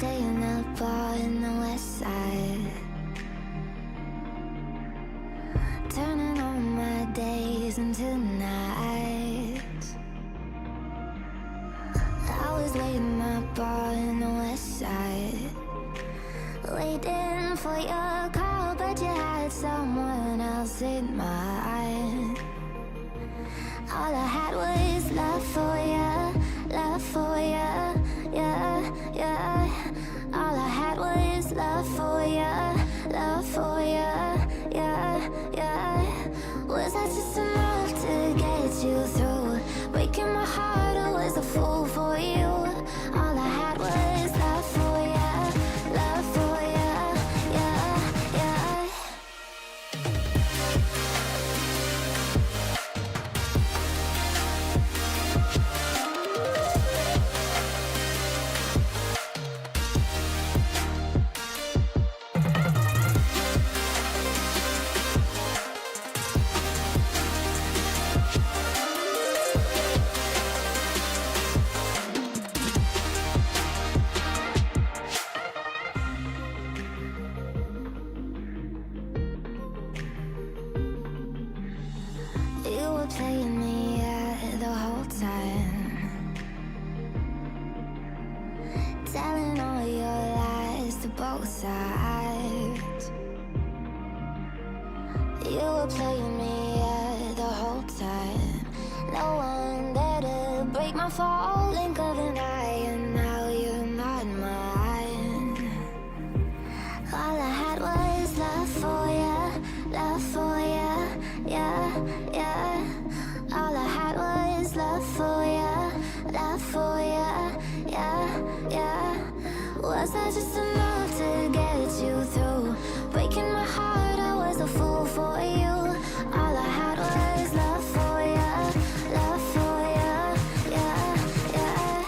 staying up all in the west side, turning all my days into nights. I was waiting up all in the west side, waiting for your call, but you had someone else in mind. All I had was love for you, love for you, yeah, yeah. All I had was love for you, love for you, yeah, yeah. Was I just enough to get you through? Breaking my heart, I was a fool for you. All I had was love for you, love for you, yeah, yeah. You were playing me the whole time, telling all your lies to both sides. You were playing me the whole time. No one there to break my fall. Blink of an eye and now you're not mine. All I had was love for you, love for you, yeah, yeah. All I had was love for you, love for you, yeah, yeah. Was I just enough to get you through? Breaking my heart, I was a fool for you. All I had was love for you, love for you, yeah, yeah.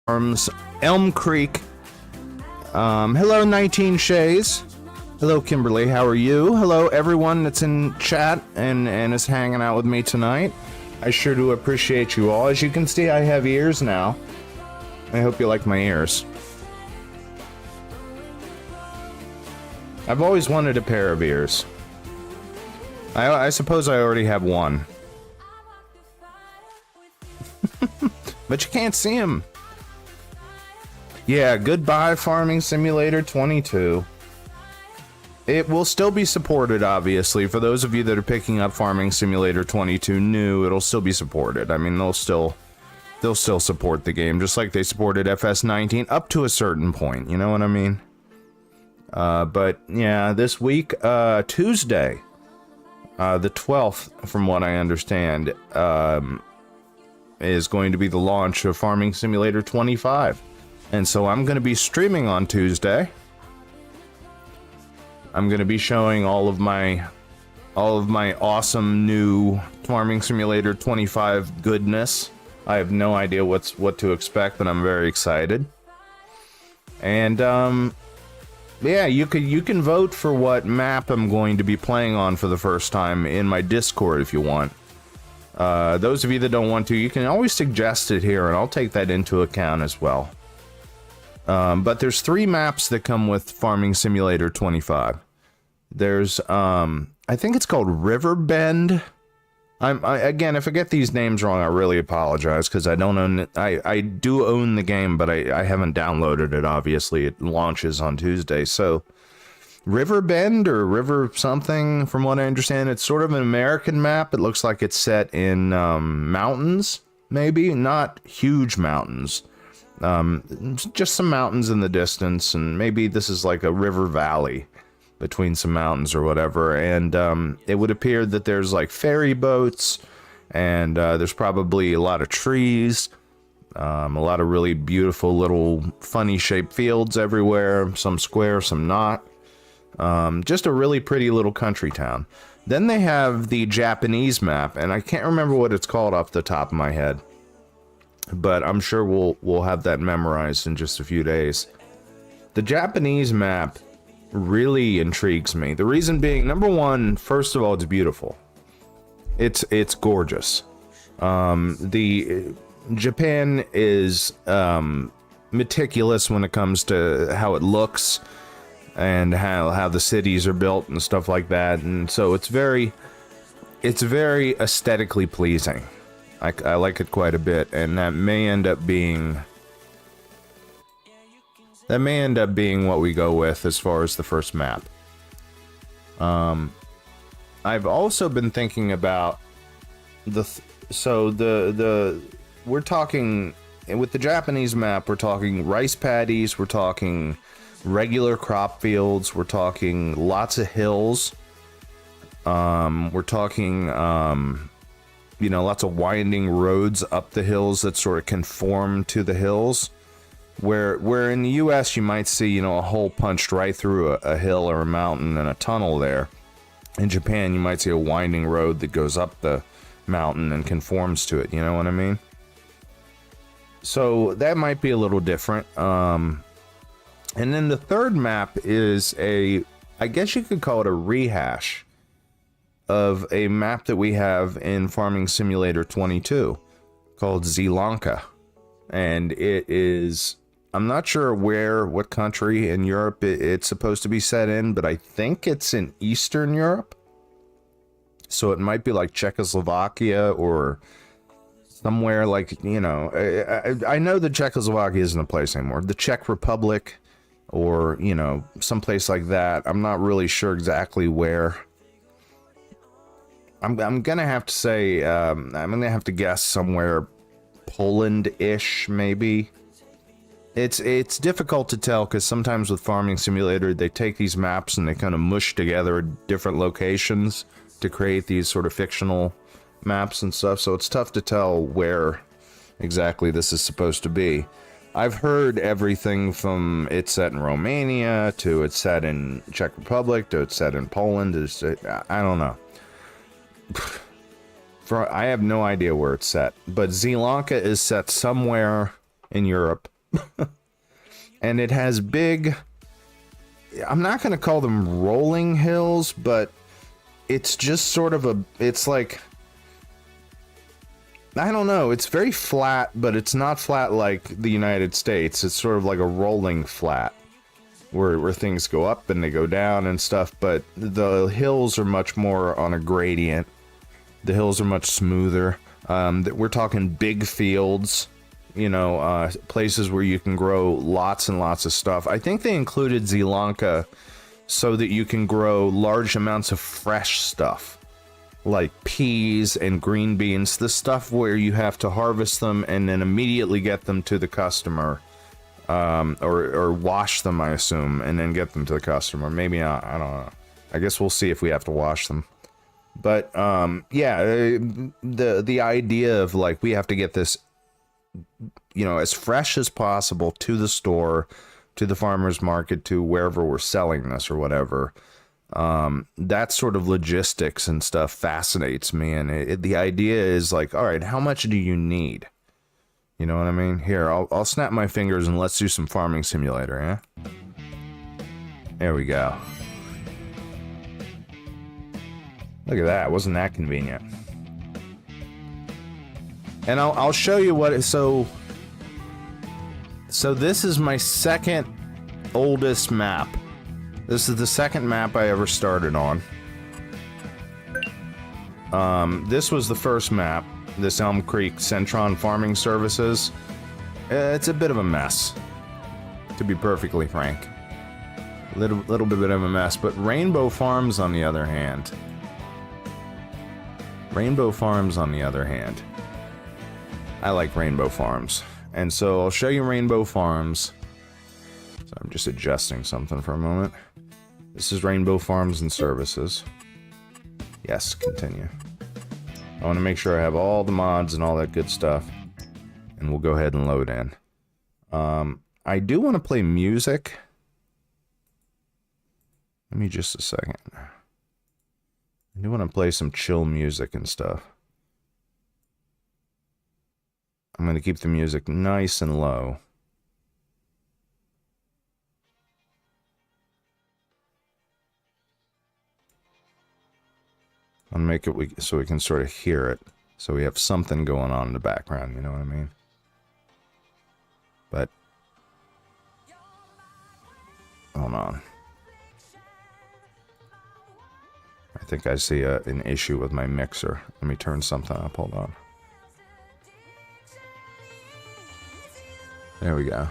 Farms, Elm Creek. Hello, 19 Shays. Hello, Kimberly. How are you? Hello, everyone that's in chat and is hanging out with me tonight. I sure do appreciate you all. As you can see, I have ears now. I hope you like my ears. I've always wanted a pair of ears. I suppose I already have one. But you can't see them. Yeah, goodbye Farming Simulator 22. It will still be supported, obviously. For those of you that are picking up Farming Simulator 22 new, it'll still be supported. I mean, they'll still support the game, just like they supported FS19 up to a certain point. You know what I mean? But yeah, this week, Tuesday, the 12th, from what I understand, is going to be the launch of Farming Simulator 25. And so I'm going to be streaming on Tuesday. I'm going to be showing all of my awesome new Farming Simulator 25 goodness. I have no idea what to expect, but I'm very excited. And yeah, you can vote for what map I'm going to be playing on for the first time in my Discord if you want. Those of you that don't want to, you can always suggest it here, and I'll take that into account as well. But there's 3 maps that come with Farming Simulator 25. There's, I think it's called Riverbend. Again, if I get these names wrong, I really apologize, because I don't own it. I do own the game, but I haven't downloaded it, obviously. It launches on Tuesday, so... Riverbend, or River something, from what I understand. It's sort of an American map. It looks like it's set in, mountains, maybe? Not huge mountains. Just some mountains in the distance, and maybe this is like a river valley between some mountains or whatever, and it would appear that there's like ferry boats, and there's probably a lot of trees, a lot of really beautiful little funny shaped fields everywhere, some square, some not. Just a really pretty little country town. Then they have the Japanese map, and I can't remember what it's called off the top of my head, but I'm sure we'll have that memorized in just a few days. The Japanese map really intrigues me. The reason being, number one, first of all, it's beautiful. It's gorgeous. Japan is meticulous when it comes to how it looks and how the cities are built and stuff like that, and so it's very aesthetically pleasing. I like it quite a bit, and that may end up being what we go with as far as the first map. I've also been thinking about we're talking with the Japanese map, we're talking rice paddies, we're talking regular crop fields, we're talking lots of hills, we're talking lots of winding roads up the hills that sort of conform to the hills, where in the US you might see a hole punched right through a hill or a mountain and a tunnel there. In Japan you might see a winding road that goes up the mountain and conforms to it, you know what I mean? So that might be a little different. And then the third map is I guess you could call it a rehash of a map that we have in Farming Simulator 22 called Sri Lanka. And it is, I'm not sure what country in Europe it's supposed to be set in, but I think it's in Eastern Europe. So it might be like Czechoslovakia or somewhere like, I know that Czechoslovakia isn't a place anymore. The Czech Republic, or someplace like that. I'm not really sure exactly where. I'm gonna have to say I'm gonna have to guess somewhere Poland-ish, maybe. It's difficult to tell, because sometimes with Farming Simulator they take these maps and they kind of mush together different locations to create these sort of fictional maps and stuff, so it's tough to tell where exactly this is supposed to be. I've heard everything from it's set in Romania to it's set in Czech Republic to it's set in Poland. I don't know. I have no idea where it's set, but Sri Lanka is set somewhere in Europe, And it has big, I'm not going to call them rolling hills, but it's just sort of it's like, I don't know, it's very flat, but it's not flat like the United States. It's sort of like a rolling flat where things go up and they go down and stuff, but the hills are much more on a gradient. The hills are much smoother. We're talking big fields, you know, places where you can grow lots and lots of stuff. I think they included Sri Lanka so that you can grow large amounts of fresh stuff, like peas and green beans, the stuff where you have to harvest them and then immediately get them to the customer, or wash them, I assume, and then get them to the customer. Maybe not, I don't know. I guess we'll see if we have to wash them. But yeah, the idea of like we have to get this, you know, as fresh as possible to the store, to the farmer's market, to wherever we're selling this or whatever. That sort of logistics and stuff fascinates me, and the idea is like, all right, how much do you need? You know what I mean? Here, I'll snap my fingers and let's do some farming simulator, yeah? There we go. Look at that, wasn't that convenient? And I'll show you what, so this is my second oldest map. This is the second map I ever started on. This was the first map, this Elm Creek Centron Farming Services. It's a bit of a mess, to be perfectly frank. Little bit of a mess, but Rainbow Farms on the other hand. I like Rainbow Farms. And so I'll show you Rainbow Farms. So I'm just adjusting something for a moment. This is Rainbow Farms and Services. Yes, continue. I want to make sure I have all the mods and all that good stuff. And we'll go ahead and load in. I do want to play music. Let me just a second. I do want to play some chill music and stuff. I'm going to keep the music nice and low. I'll make it so we can sort of hear it. So we have something going on in the background, you know what I mean? But hold on. I think I see an issue with my mixer. Let me turn something up, hold on. There we go.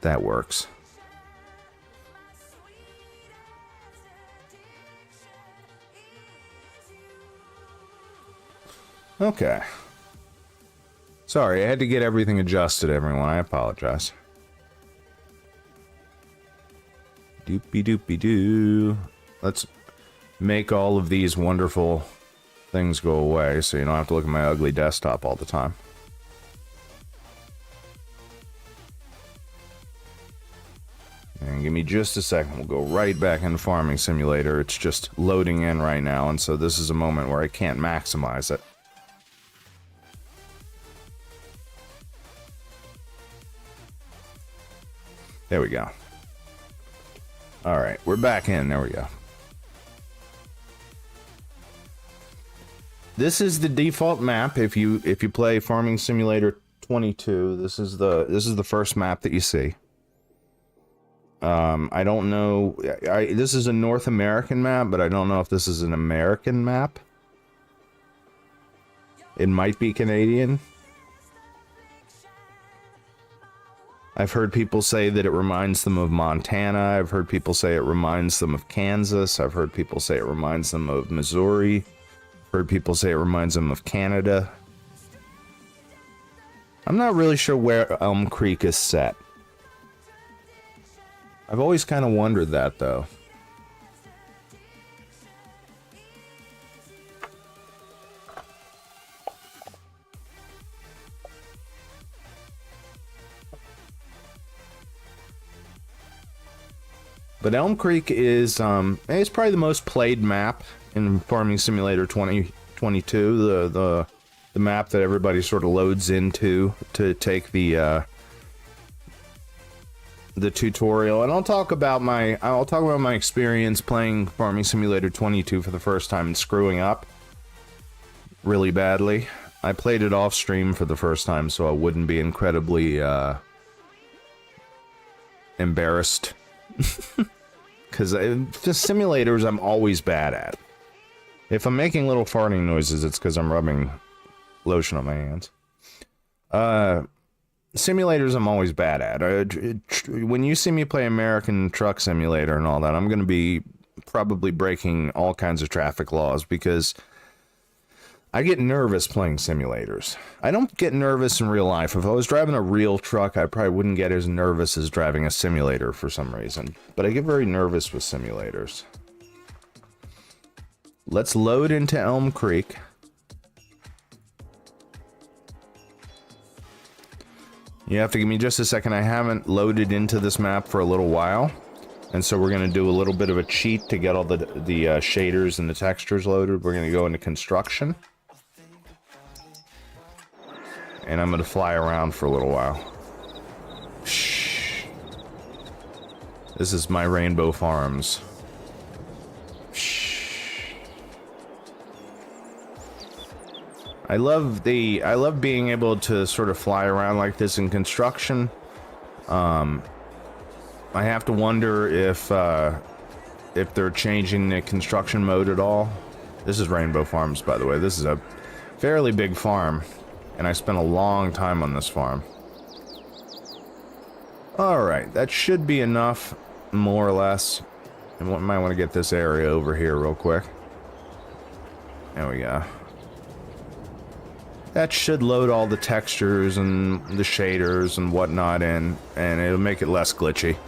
That works. Okay. Sorry, I had to get everything adjusted, everyone. I apologize. Doopy doopy doo. Let's make all of these wonderful things go away so you don't have to look at my ugly desktop all the time. And give me just a second. We'll go right back into Farming Simulator. It's just loading in right now, and so this is a moment where I can't maximize it. There we go. Alright, we're back in. There we go. This is the default map if you play Farming Simulator 22. This is the first map that you see. I don't know. This is a North American map, but I don't know if this is an American map. It might be Canadian. I've heard people say that it reminds them of Montana. I've heard people say it reminds them of Kansas. I've heard people say it reminds them of Missouri. Heard people say it reminds them of Canada. I'm not really sure where Elm Creek is set. I've always kind of wondered that, though. But Elm Creek is it's probably the most played map in Farming Simulator 20 22, the map that everybody sort of loads into to take the tutorial. And I'll talk about my experience playing Farming Simulator 22 for the first time and screwing up really badly. I played it off stream for the first time so I wouldn't be incredibly embarrassed. Because just simulators I'm always bad at. If I'm making little farting noises, it's because I'm rubbing lotion on my hands. Simulators I'm always bad at. When you see me play American Truck Simulator and all that, I'm going to be probably breaking all kinds of traffic laws because I get nervous playing simulators. I don't get nervous in real life. If I was driving a real truck, I probably wouldn't get as nervous as driving a simulator for some reason. But I get very nervous with simulators. Let's load into Elm Creek. You have to give me just a second. I haven't loaded into this map for a little while. And so we're going to do a little bit of a cheat to get all the shaders and the textures loaded. We're going to go into construction. And I'm going to fly around for a little while. Shh. This is my Rainbow Farms. Shh. I love being able to sort of fly around like this in construction. I have to wonder if they're changing the construction mode at all. This is Rainbow Farms, by the way. This is a fairly big farm. And I spent a long time on this farm. Alright, that should be enough, more or less. I might want to get this area over here real quick. There we go. That should load all the textures and the shaders and whatnot in, and it'll make it less glitchy.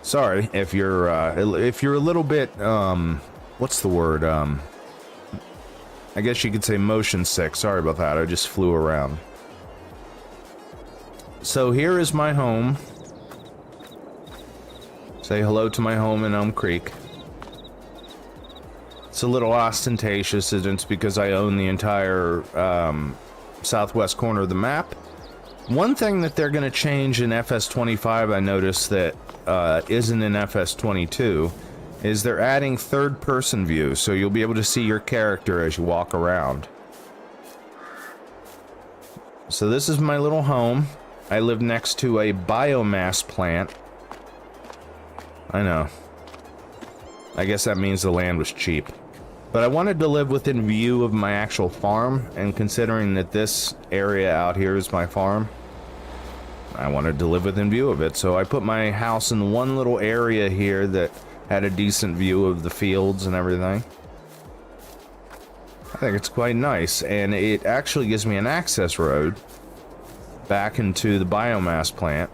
Sorry if you're a little bit, what's the word, I guess you could say motion sick. Sorry about that. I just flew around. So here is my home. Say hello to my home in Elm Creek. It's a little ostentatious, and it's because I own the entire southwest corner of the map. One thing that they're going to change in FS25, I noticed that isn't in FS22, is they're adding third-person view, so you'll be able to see your character as you walk around. So this is my little home. I live next to a biomass plant. I know. I guess that means the land was cheap. But I wanted to live within view of my actual farm, and considering that this area out here is my farm, I wanted to live within view of it. So I put my house in one little area here that had a decent view of the fields and everything. I think it's quite nice, and it actually gives me an access road back into the biomass plant.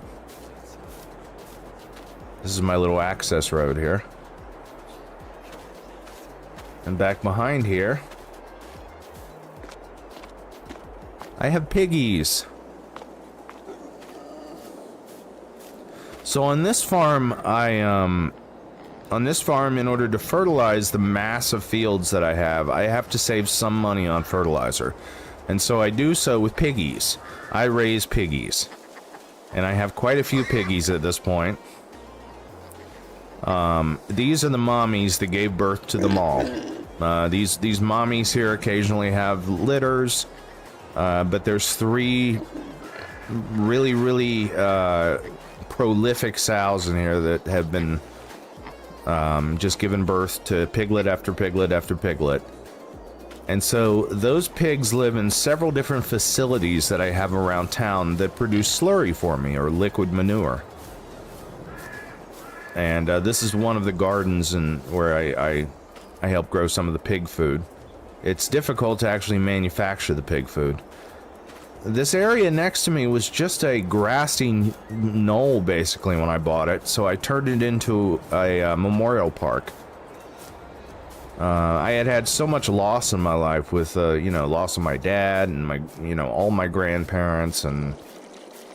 This is my little access road here. And back behind here, I have piggies. So on this farm, in order to fertilize the massive fields that I have to save some money on fertilizer. And so I do so with piggies. I raise piggies. And I have quite a few piggies at this point. These are the mommies that gave birth to them all. These mommies here occasionally have litters. But there's 3 really prolific sows in here that have been just given birth to piglet after piglet after piglet. And so those pigs live in several different facilities that I have around town that produce slurry for me, or liquid manure. And this is one of the gardens where I help grow some of the pig food. It's difficult to actually manufacture the pig food. This area next to me was just a grassy knoll, basically, when I bought it, so I turned it into a memorial park. I had so much loss in my life with, loss of my dad and all my grandparents and,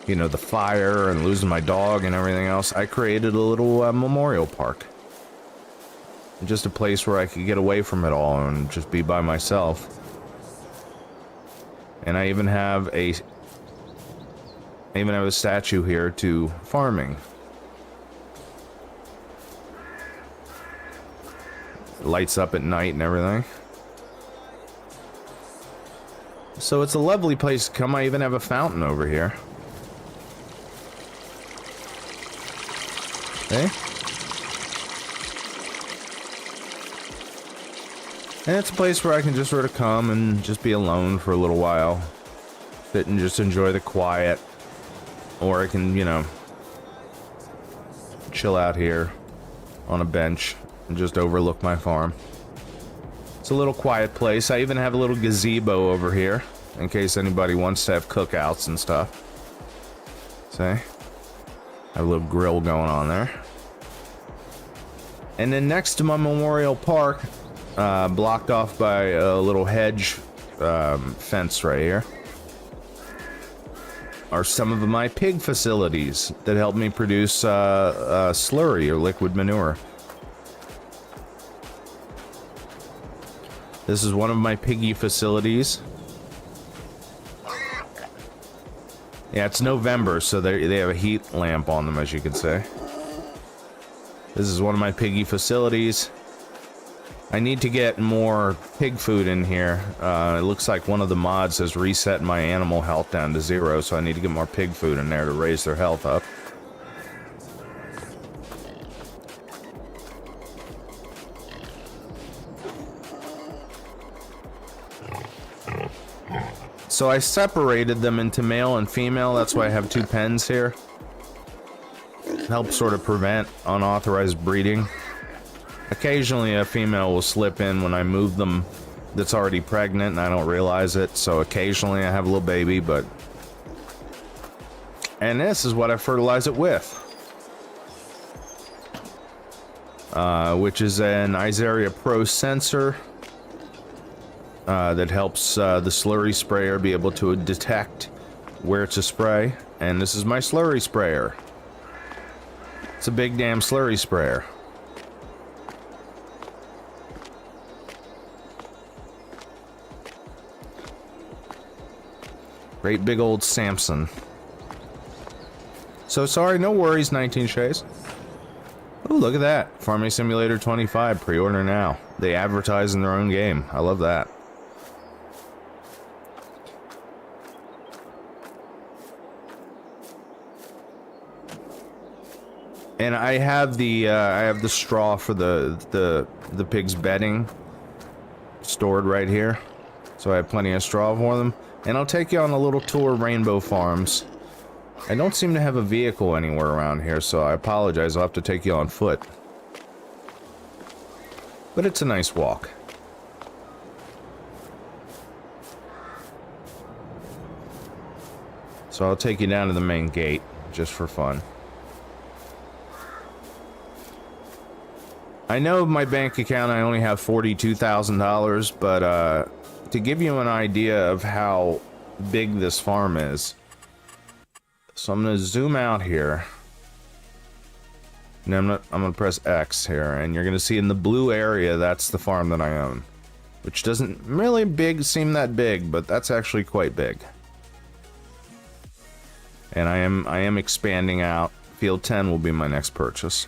the fire and losing my dog and everything else. I created a little memorial park. Just a place where I could get away from it all and just be by myself. And I even have a statue here to farming. It lights up at night and everything. So it's a lovely place to come. I even have a fountain over here. Okay. And it's a place where I can just sort of come and just be alone for a little while. Sit and just enjoy the quiet. Or I can, you know, chill out here on a bench and just overlook my farm. It's a little quiet place. I even have a little gazebo over here in case anybody wants to have cookouts and stuff. See? I have a little grill going on there. And then next to my Memorial Park, blocked off by a little hedge fence right here, are some of my pig facilities that help me produce slurry or liquid manure. This is one of my piggy facilities. Yeah, it's November, so they have a heat lamp on them, as you can see. This is one of my piggy facilities. I need to get more pig food in here. It looks like one of the mods has reset my animal health down to 0, so I need to get more pig food in there to raise their health up. So I separated them into male and female. That's why I have 2 pens here. Helps sort of prevent unauthorized breeding. Occasionally a female will slip in when I move them that's already pregnant and I don't realize it. So occasionally I have a little baby, but... And this is what I fertilize it with. Which is an Isaria Pro sensor. That helps the slurry sprayer be able to detect where to spray. And this is my slurry sprayer. It's a big damn slurry sprayer. Great big old Samson. So sorry, no worries, 19 Shays. Oh, look at that. Farming Simulator 25, pre-order now. They advertise in their own game. I love that. And I have the straw for the pigs' bedding stored right here, so I have plenty of straw for them. And I'll take you on a little tour of Rainbow Farms. I don't seem to have a vehicle anywhere around here, so I apologize. I'll have to take you on foot. But it's a nice walk. So I'll take you down to the main gate, just for fun. I know my bank account I only have $42,000, but to give you an idea of how big this farm is, so I'm gonna zoom out here, and I'm gonna press X here, and you're gonna see in the blue area that's the farm that I own, which doesn't really seem that big, but that's actually quite big. And I am expanding out. Field 10 will be my next purchase.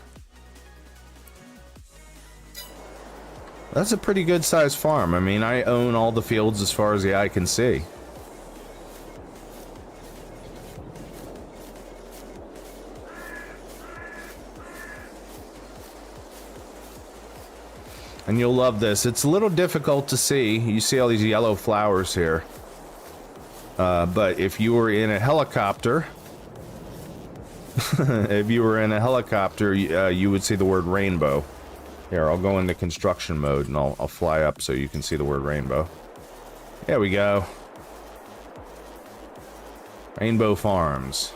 That's a pretty good sized farm. I mean, I own all the fields as far as the eye can see. And you'll love this. It's a little difficult to see. You see all these yellow flowers here. But if you were in a helicopter, you would see the word rainbow. Here, I'll go into construction mode and I'll fly up so you can see the word rainbow. There we go. Rainbow Farms.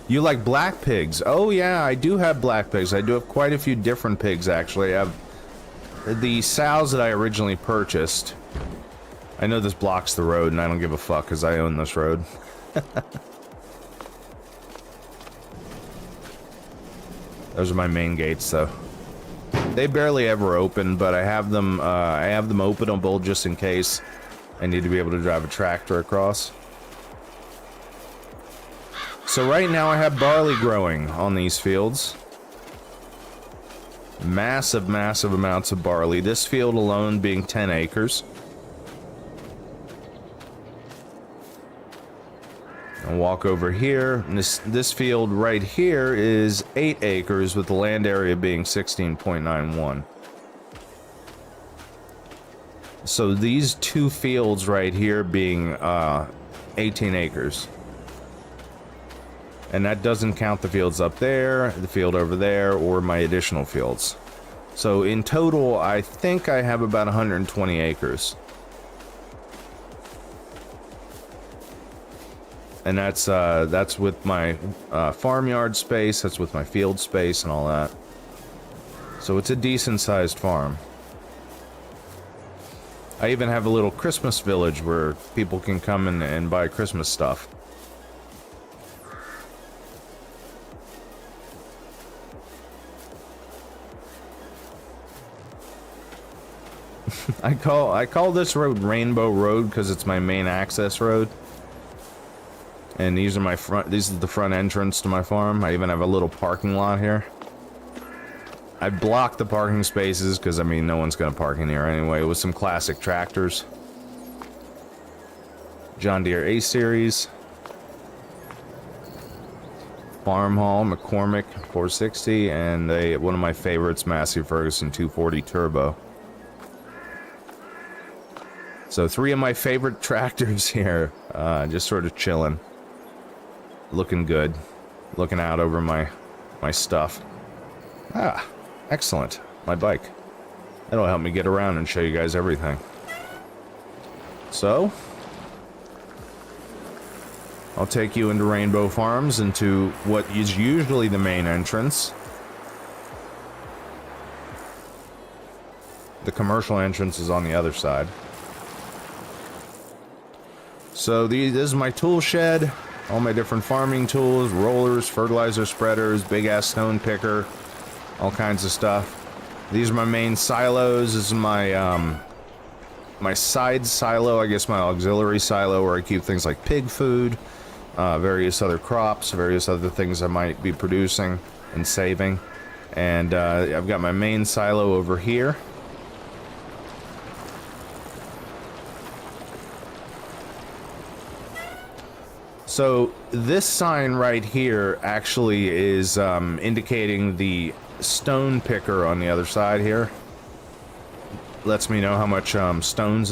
You like black pigs? Oh yeah, I do have black pigs. I do have quite a few different pigs, actually. I have the sows that I originally purchased. I know this blocks the road and I don't give a fuck because I own this road. Those are my main gates, though. They barely ever open, but I have them openable just in case I need to be able to drive a tractor across. So right now I have barley growing on these fields. Massive, massive amounts of barley. This field alone being 10 acres. I'll walk over here. And this field right here is 8 acres with the land area being 16.91. So these two fields right here being 18 acres. And that doesn't count the fields up there, the field over there, or my additional fields. So in total, I think I have about 120 acres. And that's with my farmyard space, that's with my field space and all that. So it's a decent sized farm. I even have a little Christmas village where people can come and buy Christmas stuff. I call this road Rainbow Road because it's my main access road. And these are the front entrance to my farm. I even have a little parking lot here. I blocked the parking spaces because, I mean, no one's gonna park in here anyway, with some classic tractors. John Deere A-Series. Farm Hall, McCormick 460, and one of my favorites, Massey Ferguson 240 Turbo. So 3 of my favorite tractors here, just sort of chilling. Looking good. Looking out over my stuff. Ah, excellent. My bike. That'll help me get around and show you guys everything. So, I'll take you into Rainbow Farms, into what is usually the main entrance. The commercial entrance is on the other side. So this is my tool shed, all my different farming tools, rollers, fertilizer spreaders, big ass stone picker, all kinds of stuff. These are my main silos. This is my my side silo, I guess my auxiliary silo, where I keep things like pig food, various other crops, various other things I might be producing and saving. And I've got my main silo over here. So this sign right here actually is indicating the stone picker on the other side here. Lets me know how much stones